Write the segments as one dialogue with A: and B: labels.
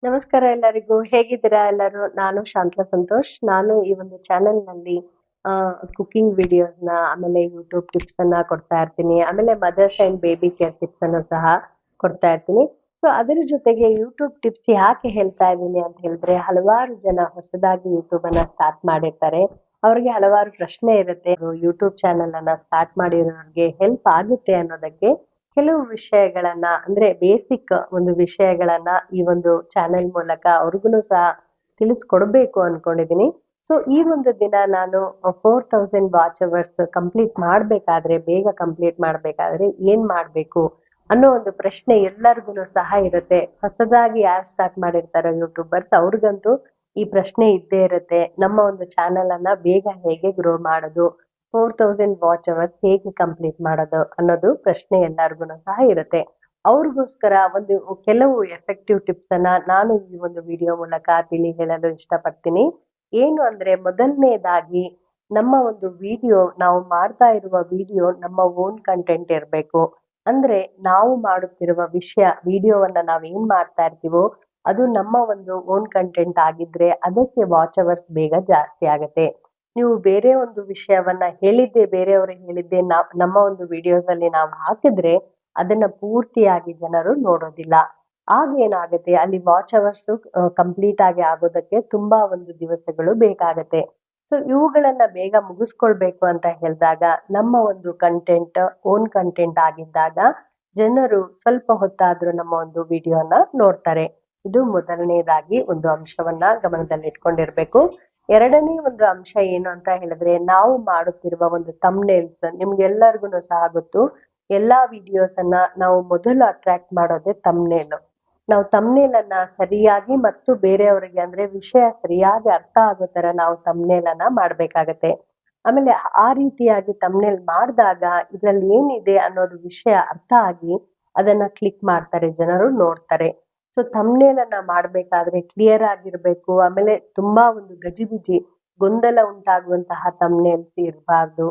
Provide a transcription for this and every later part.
A: ನಮಸ್ಕಾರ ಎಲ್ಲರಿಗೂ. ಹೇಗಿದ್ದೀರಾ ಎಲ್ಲರೂ? ನಾನು ಶಾಂತಲಾ ಸಂತೋಷ್. ನಾನು ಈ ಒಂದು ಚಾನೆಲ್‌ನಲ್ಲಿ ಕುಕಿಂಗ್ ವಿಡಿಯೋಸ್‌ನ, ಆಮೇಲೆ ಯೂಟ್ಯೂಬ್ ಟಿಪ್ಸನ್ನ ಕೊಡ್ತಾ ಇರ್ತೀನಿ. ಆಮೇಲೆ ಮದರ್ಸ್ ಆ್ಯಂಡ್ ಬೇಬಿ ಕೇರ್ ಟಿಪ್ಸನ್ನು ಸಹ ಕೊಡ್ತಾ ಇರ್ತೀನಿ. ಸೊ ಅದರ ಜೊತೆಗೆ ಯೂಟ್ಯೂಬ್ ಟಿಪ್ಸ್ ಯಾಕೆ ಹೇಳ್ತಾ ಇದ್ದೀನಿ ಅಂತ ಹೇಳಿದ್ರೆ, ಹಲವಾರು ಜನ ಹೊಸದಾಗಿ ಯೂಟ್ಯೂಬನ್ನ ಸ್ಟಾರ್ಟ್ ಮಾಡಿರ್ತಾರೆ. ಅವ್ರಿಗೆ ಹಲವಾರು ಪ್ರಶ್ನೆ ಇರುತ್ತೆ. ಯೂಟ್ಯೂಬ್ ಚಾನೆಲ್ ಸ್ಟಾರ್ಟ್ ಮಾಡಿರೋರ್ಗೆ ಹೆಲ್ಪ್ ಆಗುತ್ತೆ ಅನ್ನೋದಕ್ಕೆ ಕೆಲವು ವಿಷಯಗಳನ್ನ ಅಂದ್ರೆ ಬೇಸಿಕ್ ಒಂದು ವಿಷಯಗಳನ್ನ ಈ ಒಂದು ಚಾನೆಲ್ ಮೂಲಕ ಅವ್ರಿಗೂನು ಸಹ ತಿಳಿಸ್ಕೊಡ್ಬೇಕು ಅನ್ಕೊಂಡಿದೀನಿ. ಸೊ ಈ ಒಂದು ದಿನ ನಾನು 4000 ವಾಚ್ ಅವರ್ಸ್ ಕಂಪ್ಲೀಟ್ ಮಾಡ್ಬೇಕಾದ್ರೆ, ಬೇಗ ಕಂಪ್ಲೀಟ್ ಮಾಡ್ಬೇಕಾದ್ರೆ ಏನ್ ಮಾಡ್ಬೇಕು ಅನ್ನೋ ಒಂದು ಪ್ರಶ್ನೆ ಎಲ್ಲರಿಗೂ ಸಹ ಇರುತ್ತೆ. ಹೊಸದಾಗಿ ಯಾರು ಸ್ಟಾರ್ಟ್ ಮಾಡಿರ್ತಾರೋ ಯೂಟ್ಯೂಬರ್ಸ್ ಅವ್ರಿಗಂತೂ ಈ ಪ್ರಶ್ನೆ ಇದ್ದೇ ಇರುತ್ತೆ. ನಮ್ಮ ಒಂದು ಚಾನೆಲ್ ಅನ್ನ ಬೇಗ ಹೇಗೆ ಗ್ರೋ ಮಾಡೋದು, 4000 ವಾಚ್ ಅವರ್ಸ್ ಹೇಗೆ ಕಂಪ್ಲೀಟ್ ಮಾಡೋದು ಅನ್ನೋದು ಪ್ರಶ್ನೆ ಎಲ್ಲರಿಗೂ ಸಹ ಇರುತ್ತೆ. ಅವ್ರಿಗೋಸ್ಕರ ಒಂದು ಕೆಲವು ಎಫೆಕ್ಟಿವ್ ಟಿಪ್ಸ್ ಅನ್ನ ನಾನು ಈ ಒಂದು ವಿಡಿಯೋ ಮೂಲಕ ತಿಳಿ ಹೇಳಲು ಇಷ್ಟಪಡ್ತೀನಿ. ಏನು ಅಂದ್ರೆ, ಮೊದಲನೇದಾಗಿ ನಮ್ಮ ಒಂದು ವಿಡಿಯೋ, ನಾವು ಮಾಡ್ತಾ ಇರುವ ವಿಡಿಯೋ ನಮ್ಮ ಓನ್ ಕಂಟೆಂಟ್ ಇರಬೇಕು. ಅಂದ್ರೆ ನಾವು ಮಾಡುತ್ತಿರುವ ವಿಡಿಯೋವನ್ನ ನಾವ್ ಏನ್ ಮಾಡ್ತಾ ಇರ್ತೀವೋ ಅದು ನಮ್ಮ ಒಂದು ಓನ್ ಕಂಟೆಂಟ್ ಆಗಿದ್ರೆ ಅದಕ್ಕೆ ವಾಚ್ ಅವರ್ಸ್ ಬೇಗ ಜಾಸ್ತಿ ಆಗತ್ತೆ. ನೀವು ಬೇರೆ ಒಂದು ವಿಷಯವನ್ನ ಬೇರೆಯವ್ರಿಗೆ ಹೇಳಿದ್ದೆ ನಮ್ಮ ಒಂದು ವಿಡಿಯೋಸ್ ಅಲ್ಲಿ ನಾವು ಹಾಕಿದ್ರೆ ಅದನ್ನ ಪೂರ್ತಿಯಾಗಿ ಜನರು ನೋಡೋದಿಲ್ಲ. ಆಗ ಏನಾಗುತ್ತೆ, ಅಲ್ಲಿ ವಾಚ್ ಅವರ್ಸ್ ಕಂಪ್ಲೀಟ್ ಆಗಿ ಆಗೋದಕ್ಕೆ ತುಂಬಾ ಒಂದು ದಿವಸಗಳು ಬೇಕಾಗತ್ತೆ. ಸೊ ಇವುಗಳನ್ನ ಬೇಗ ಮುಗಿಸ್ಕೊಳ್ಬೇಕು ಅಂತ ಹೇಳಿದಾಗ ನಮ್ಮ ಒಂದು ಕಂಟೆಂಟ್ ಓನ್ ಕಂಟೆಂಟ್ ಆಗಿದ್ದಾಗ ಜನರು ಸ್ವಲ್ಪ ಹೊತ್ತಾದ್ರೂ ನಮ್ಮ ಒಂದು ವಿಡಿಯೋನ ನೋಡ್ತಾರೆ. ಇದು ಮೊದಲನೇದಾಗಿ ಒಂದು ಅಂಶವನ್ನ ಗಮನದಲ್ಲಿಟ್ಕೊಂಡಿರ್ಬೇಕು. ಎರಡನೇ ಒಂದು ಅಂಶ ಏನು ಅಂತ ಹೇಳಿದ್ರೆ, ನಾವು ಮಾಡುತ್ತಿರುವ ಒಂದು ಥಂಬ್ನೇಲ್ಸ್. ನಿಮ್ಗೆಲ್ಲರಿಗೂ ಸಹ ಗೊತ್ತು, ಎಲ್ಲಾ ವಿಡಿಯೋಸ್ ಅನ್ನ ನಾವು ಮೊದಲು ಅಟ್ರಾಕ್ಟ್ ಮಾಡೋದೇ ಥಂಬ್ನೇಲ್. ನಾವು ಥಂಬ್ನೇಲ್ ಅನ್ನ ಸರಿಯಾಗಿ ಮತ್ತು ಬೇರೆಯವರಿಗೆ ಅಂದ್ರೆ ವಿಷಯ ಸರಿಯಾಗಿ ಅರ್ಥ ಆಗೋ ತರ ನಾವು ಥಂಬ್ನೇಲ್ ಅನ್ನ ಮಾಡ್ಬೇಕಾಗತ್ತೆ. ಆಮೇಲೆ ಆ ರೀತಿಯಾಗಿ ಥಂಬ್ನೇಲ್ ಮಾಡಿದಾಗ ಇದ್ರಲ್ಲಿ ಏನಿದೆ ಅನ್ನೋದು ವಿಷಯ ಅರ್ಥ ಆಗಿ ಅದನ್ನ ಕ್ಲಿಕ್ ಮಾಡ್ತಾರೆ, ಜನರು ನೋಡ್ತಾರೆ. ಸೊ ಥಂಬ್ನೇಲ್ ಅನ್ನ ಮಾಡ್ಬೇಕಾದ್ರೆ ಕ್ಲಿಯರ್ ಆಗಿರ್ಬೇಕು. ಆಮೇಲೆ ತುಂಬಾ ಒಂದು ಗಜಿಬಿಜಿ, ಗೊಂದಲ ಉಂಟಾಗುವಂತಹ ಥಂಬ್ನೇಲ್ಸ್ ಇರಬಾರ್ದು.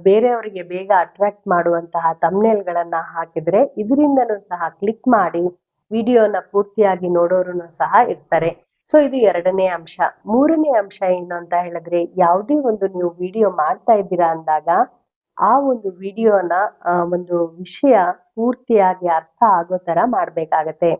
A: ಬೇರೆಯವರಿಗೆ ಬೇಗ ಅಟ್ರಾಕ್ಟ್ ಮಾಡುವಂತಹ ಥಂಬ್ನೇಲ್ಗಳನ್ನ ಹಾಕಿದ್ರೆ ಇದರಿಂದನೂ ಸಹ ಕ್ಲಿಕ್ ಮಾಡಿ ವಿಡಿಯೋನ ಪೂರ್ತಿಯಾಗಿ ನೋಡೋರು ಸಹ ಇರ್ತಾರೆ. ಸೊ ಇದು ಎರಡನೇ ಅಂಶ. ಮೂರನೇ ಅಂಶ ಏನು ಅಂತ ಹೇಳಿದ್ರೆ, ಯಾವುದೇ ಒಂದು ನೀವು ವಿಡಿಯೋ ಮಾಡ್ತಾ ಇದ್ದೀರಾ ಅಂದಾಗ ಆ ಒಂದು ವಿಡಿಯೋನ ಒಂದು ವಿಷಯ ಪೂರ್ತಿಯಾಗಿ ಅರ್ಥ ಆಗೋ ತರ ಮಾಡ್ಬೇಕಾಗತ್ತೆ.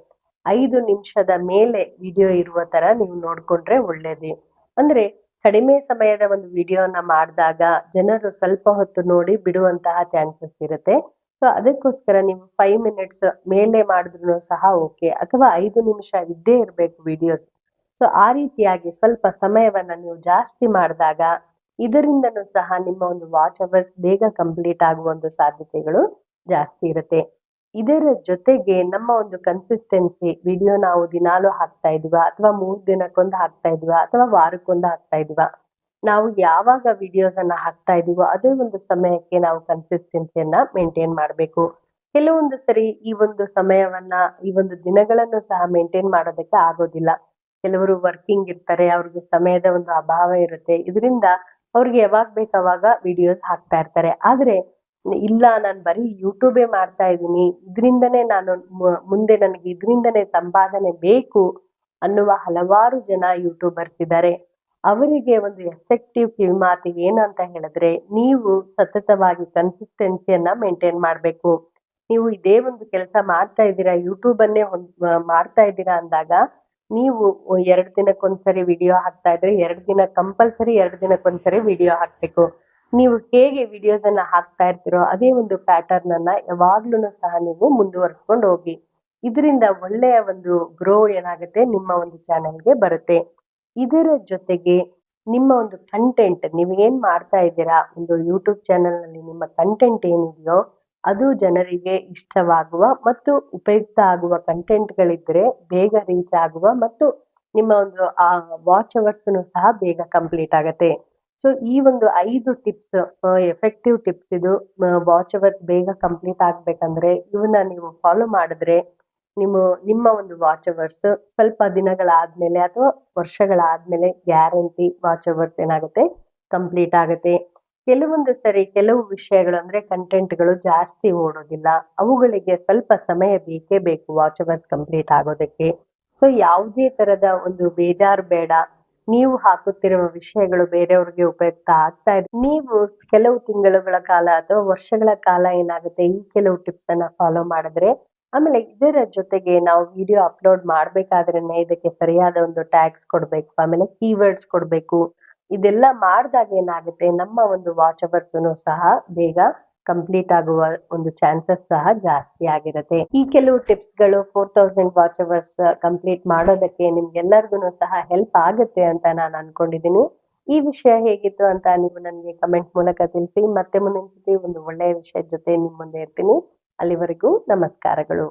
A: 5 ನಿಮಿಷದ ಮೇಲೆ ವಿಡಿಯೋ ಇರುವ ತರ ನೀವು ನೋಡ್ಕೊಂಡ್ರೆ ಒಳ್ಳೇದು. ಅಂದ್ರೆ ಕಡಿಮೆ ಸಮಯದ ಒಂದು ವಿಡಿಯೋನ ಮಾಡಿದಾಗ ಜನರು ಸ್ವಲ್ಪ ಹೊತ್ತು ನೋಡಿ ಬಿಡುವಂತಹ ಚಾನ್ಸಸ್ ಇರುತ್ತೆ. ಸೊ ಅದಕ್ಕೋಸ್ಕರ ನೀವು 5 ಮಿನಿಟ್ಸ್ ಮೇಲೆ ಮಾಡಿದ್ರು ಸಹ ಓಕೆ, ಅಥವಾ 5 ನಿಮಿಷ ಇದ್ದೇ ಇರಬೇಕು ವಿಡಿಯೋಸ್. ಸೊ ಆ ರೀತಿಯಾಗಿ ಸ್ವಲ್ಪ ಸಮಯವನ್ನ ನೀವು ಜಾಸ್ತಿ ಮಾಡಿದಾಗ ಇದರಿಂದನೂ ಸಹ ನಿಮ್ಮ ಒಂದು ವಾಚ್ ಅವರ್ಸ್ ಬೇಗ ಕಂಪ್ಲೀಟ್ ಆಗುವ ಒಂದು ಸಾಧ್ಯತೆಗಳು ಜಾಸ್ತಿ ಇರುತ್ತೆ. ಇದರ ಜೊತೆಗೆ ನಮ್ಮ ಒಂದು ಕನ್ಸಿಸ್ಟೆನ್ಸಿ, ವಿಡಿಯೋ ನಾವು ದಿನಾಲೂ ಹಾಕ್ತಾ ಇದೀವಾ ಅಥವಾ 3 ದಿನಕ್ಕೊಂದು ಹಾಕ್ತಾ ಇದೀವಾ ಅಥವಾ ವಾರಕ್ಕೊಂದು ಹಾಕ್ತಾ ಇದೀವಾ, ನಾವು ಯಾವಾಗ ವಿಡಿಯೋಸ್ ಅನ್ನ ಹಾಕ್ತಾ ಇದೀವೋ ಅದೇ ಒಂದು ಸಮಯಕ್ಕೆ ನಾವು ಕನ್ಸಿಸ್ಟೆನ್ಸಿಯನ್ನ ಮೇಂಟೈನ್ ಮಾಡಬೇಕು. ಕೆಲವೊಂದು ಸರಿ ಈ ಒಂದು ಸಮಯವನ್ನ, ಈ ಒಂದು ದಿನಗಳನ್ನು ಸಹ ಮೇಂಟೈನ್ ಮಾಡೋದಕ್ಕೆ ಆಗೋದಿಲ್ಲ. ಕೆಲವರು ವರ್ಕಿಂಗ್ ಇರ್ತಾರೆ, ಅವ್ರಿಗೆ ಸಮಯದ ಒಂದು ಅಭಾವ ಇರುತ್ತೆ. ಇದರಿಂದ ಅವ್ರಿಗೆ ಯಾವಾಗ ಬೇಕು ಅವಾಗ ವಿಡಿಯೋಸ್ ಹಾಕ್ತಾ ಇರ್ತಾರೆ. ಆದ್ರೆ ಇಲ್ಲ, ನಾನು ಬರೀ ಯೂಟ್ಯೂಬೇ ಮಾಡ್ತಾ ಇದ್ದೀನಿ, ಇದರಿಂದನೇ ನಾನು ಮುಂದೆ ನನಗೆ ಇದರಿಂದನೇ ಸಂಪಾದನೆ ಬೇಕು ಅನ್ನುವ ಹಲವಾರು ಜನ ಯೂಟ್ಯೂಬರ್ಸ್ ಇದ್ದಾರೆ. ಅವರಿಗೆ ಒಂದು ಎಫೆಕ್ಟಿವ್ ಕಿವಿಮಾತು ಏನು ಅಂತ ಹೇಳಿದ್ರೆ, ನೀವು ಸತತವಾಗಿ ಕನ್ಸಿಸ್ಟೆನ್ಸಿಯನ್ನ ಮೇಂಟೈನ್ ಮಾಡ್ಬೇಕು. ನೀವು ಇದೇ ಒಂದು ಕೆಲಸ ಮಾಡ್ತಾ ಇದ್ದೀರಾ, ಯೂಟ್ಯೂಬ್ ಅನ್ನೇ ಮಾಡ್ತಾ ಇದ್ದೀರಾ ಅಂದಾಗ ನೀವು 2 ದಿನಕ್ಕೊಂದ್ಸರಿ ವಿಡಿಯೋ ಹಾಕ್ತಾ ಇದ್ರೆ 2 ದಿನ ಕಂಪಲ್ಸರಿ 2 ದಿನಕ್ಕೊಂದ್ಸರಿ ವಿಡಿಯೋ ಹಾಕ್ಬೇಕು. ನೀವು ಹೇಗೆ ವಿಡಿಯೋಸ್ ಅನ್ನ ಹಾಕ್ತಾ ಇರ್ತೀರೋ ಅದೇ ಒಂದು ಪ್ಯಾಟರ್ನ್ ಅನ್ನ ಯಾವಾಗ್ಲೂ ಸಹ ನೀವು ಮುಂದುವರಿಸ್ಕೊಂಡು ಹೋಗಿ. ಇದರಿಂದ ಒಳ್ಳೆಯ ಒಂದು ಗ್ರೋ ಏನಾಗುತ್ತೆ, ನಿಮ್ಮ ಒಂದು ಚಾನೆಲ್ಗೆ ಬರುತ್ತೆ. ಇದರ ಜೊತೆಗೆ ನಿಮ್ಮ ಒಂದು ಕಂಟೆಂಟ್, ನೀವು ಏನ್ ಮಾಡ್ತಾ ಇದ್ದೀರಾ ಒಂದು ಯೂಟ್ಯೂಬ್ ಚಾನೆಲ್ ನಲ್ಲಿ, ನಿಮ್ಮ ಕಂಟೆಂಟ್ ಏನಿದೆಯೋ ಅದು ಜನರಿಗೆ ಇಷ್ಟವಾಗುವ ಮತ್ತು ಉಪಯುಕ್ತ ಆಗುವ ಕಂಟೆಂಟ್ಗಳಿದ್ರೆ ಬೇಗ ರೀಚ್ ಆಗುವ ಮತ್ತು ನಿಮ್ಮ ಒಂದು ಆ ವಾಚ್ ಅವರ್ಸ್ ಸಹ ಬೇಗ ಕಂಪ್ಲೀಟ್ ಆಗತ್ತೆ. ಸೊ ಈ ಒಂದು 5 ಟಿಪ್ಸ್, ಎಫೆಕ್ಟಿವ್ ಟಿಪ್ಸ್ ಇದು. ವಾಚ್ ಅವರ್ಸ್ ಬೇಗ ಕಂಪ್ಲೀಟ್ ಆಗ್ಬೇಕಂದ್ರೆ ಇವನ್ನ ನೀವು ಫಾಲೋ ಮಾಡಿದ್ರೆ ನಿಮ್ಮ ಒಂದು ವಾಚ್ ಅವರ್ಸ್ ಸ್ವಲ್ಪ ದಿನಗಳಾದ್ಮೇಲೆ ಅಥವಾ ವರ್ಷಗಳಾದ್ಮೇಲೆ ಗ್ಯಾರಂಟಿ ವಾಚ್ ಅವರ್ಸ್ ಏನಾಗುತ್ತೆ, ಕಂಪ್ಲೀಟ್ ಆಗುತ್ತೆ. ಕೆಲವೊಂದು ಸರಿ ಕೆಲವು ವಿಷಯಗಳು ಅಂದ್ರೆ ಕಂಟೆಂಟ್ಗಳು ಜಾಸ್ತಿ ಓಡೋದಿಲ್ಲ, ಅವುಗಳಿಗೆ ಸ್ವಲ್ಪ ಸಮಯ ಬೇಕೇ ಬೇಕು ವಾಚ್ ಅವರ್ಸ್ ಕಂಪ್ಲೀಟ್ ಆಗೋದಕ್ಕೆ. ಸೊ ಯಾವುದೇ ತರದ ಒಂದು ಬೇಜಾರು ಬೇಡ. ನೀವು ಹಾಕುತ್ತಿರುವ ವಿಷಯಗಳು ಬೇರೆಯವ್ರಿಗೆ ಉಪಯುಕ್ತ ಆಗ್ತಾ ಇದೆ. ನೀವು ಕೆಲವು ತಿಂಗಳುಗಳ ಕಾಲ ಅಥವಾ ವರ್ಷಗಳ ಕಾಲ ಏನಾಗುತ್ತೆ ಈ ಕೆಲವು ಟಿಪ್ಸ್ ಅನ್ನ ಫಾಲೋ ಮಾಡಿದ್ರೆ, ಆಮೇಲೆ ಇದರ ಜೊತೆಗೆ ನಾವು ವಿಡಿಯೋ ಅಪ್ಲೋಡ್ ಮಾಡ್ಬೇಕಾದ್ರೇನೆ ಇದಕ್ಕೆ ಸರಿಯಾದ ಒಂದು ಟ್ಯಾಗ್ಸ್ ಕೊಡ್ಬೇಕು, ಆಮೇಲೆ ಕೀವರ್ಡ್ಸ್ ಕೊಡ್ಬೇಕು. ಇದೆಲ್ಲ ಮಾಡ್ದಾಗ ಏನಾಗುತ್ತೆ ನಮ್ಮ ಒಂದು ವಾಚ್ ಅವರ್ಸ್ ಸಹ ಬೇಗ ಕಂಪ್ಲೀಟ್ ಆಗುವ ಒಂದು ಚಾನ್ಸಸ್ ಸಹ ಜಾಸ್ತಿ ಆಗಿರುತ್ತೆ. ಈ ಕೆಲವು ಟಿಪ್ಸ್ ಗಳು 4000 ವಾಚ್ ಅವರ್ಸ್ ಕಂಪ್ಲೀಟ್ ಮಾಡೋದಕ್ಕೆ ನಿಮ್ಗೆಲ್ಲರಿಗೂ ಸಹ ಹೆಲ್ಪ್ ಆಗುತ್ತೆ ಅಂತ ನಾನು ಅನ್ಕೊಂಡಿದ್ದೀನಿ. ಈ ವಿಷಯ ಹೇಗಿತ್ತು ಅಂತ ನೀವು ನನಗೆ ಕಮೆಂಟ್ ಮೂಲಕ ತಿಳಿಸಿ. ಮತ್ತೆ ಮುಂದಿನ ಸತಿ ಒಂದು ಒಳ್ಳೆಯ ವಿಷಯದ ಜೊತೆ ನಿಮ್ ಮುಂದೆ ಇರ್ತೀನಿ. ಅಲ್ಲಿವರೆಗೂ ನಮಸ್ಕಾರಗಳು.